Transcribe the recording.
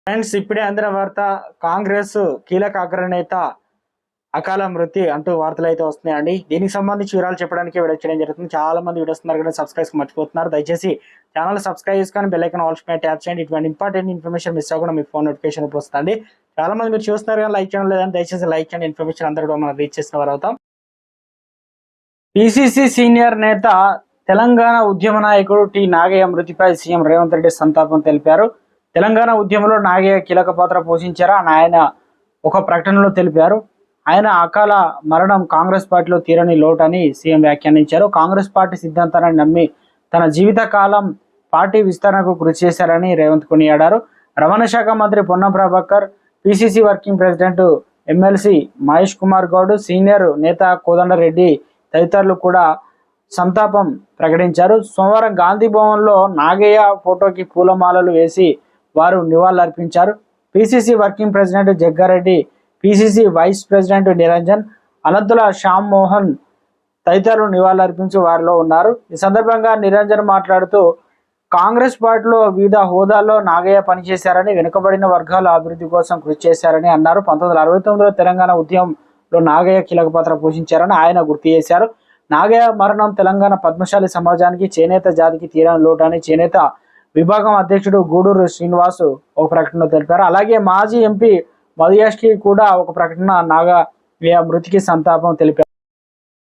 Friends, ఇప్పుడే అందిన వార్త. కాంగ్రెస్ కీలక అగ్రనేత అకాల మృతి అంటూ వార్తలు అయితే వస్తున్నాయండి. దీనికి సంబంధించి వివరాలు చెప్పడానికి వీడియో చేయడం జరుగుతుంది. చాలా మంది వీడియోస్ కానీ సబ్స్క్రైబ్ మర్చిపోతున్నారు. దయచేసి ఛానల్ సబ్స్క్రైబ్ చేసుకొని బెల్ ఐకాన్ ఆల్ మీద ట్యాప్ చేయండి. ఇటువంటి ఇంపార్టెంట్ ఇన్ఫర్మేషన్ మిస్ అవ్వకుండా మీ ఫోన్ నోటిఫికేషన్ వస్తుంది. చాలా మంది మీరు చూస్తున్నారు కానీ లైక్ చేయడం లేదని దయచేసి లైక్ చేయండి. ఇన్ఫర్మేషన్ అందరూ కూడా మనం రీచ్ చేసిన వారు అవుతాం. పిసిసి సీనియర్ నేత తెలంగాణ ఉద్యమ నాయకుడు టి నాగయ్య మృతిపై సీఎం రేవంత్ రెడ్డి సంతాపం తెలిపారు. తెలంగాణ ఉద్యమంలో నాగయ్య కీలక పాత్ర పోషించారని ఆయన ఒక ప్రకటనలో తెలిపారు. ఆయన అకాల మరణం కాంగ్రెస్ పార్టీలో తీరని లోటని సీఎం వ్యాఖ్యానించారు. కాంగ్రెస్ పార్టీ సిద్ధాంతాన్ని నమ్మి తన జీవిత కాలం పార్టీ విస్తరణకు కృషి చేశారని రేవంత్ కొనియాడారు. రవాణా శాఖ మంత్రి Ponnam Prabhakar, PCC working president MLC Mahesh Kumar Goud, senior నేత కోదండరెడ్డి తదితరులు కూడా సంతాపం ప్రకటించారు. సోమవారం గాంధీ భవన్లో నాగయ్య ఫోటోకి పూలమాలలు వేసి వారు నివాళులర్పించారు. PCC working president Jaggareddy, PCC vice president Niranjan, Ananthula Shyam Mohan తదితరులు నివాళులర్పించి వారిలో ఉన్నారు. ఈ సందర్భంగా నిరంజన్ మాట్లాడుతూ కాంగ్రెస్ పార్టీలో వివిధ హోదాల్లో నాగయ్య పనిచేశారని, వెనుకబడిన వర్గాల అభివృద్ధి కోసం కృషి చేశారని అన్నారు. 1969లో తెలంగాణ ఉద్యమంలో నాగయ్య కీలక పాత్ర పోషించారని ఆయన గుర్తు చేశారు. నాగయ్య మరణం తెలంగాణ పద్మశాలి సమాజానికి, చేనేత జాతికి తీరని లోటని చేనేత విభాగం అధ్యక్షుడు గూడూరు శ్రీనివాస్ ఒక ప్రకటనలో తెలిపారు. అలాగే మాజీ ఎంపీ మధుయాష్కి కూడా ఒక ప్రకటన నాగయ్య మృతికి సంతాపం తెలిపారు.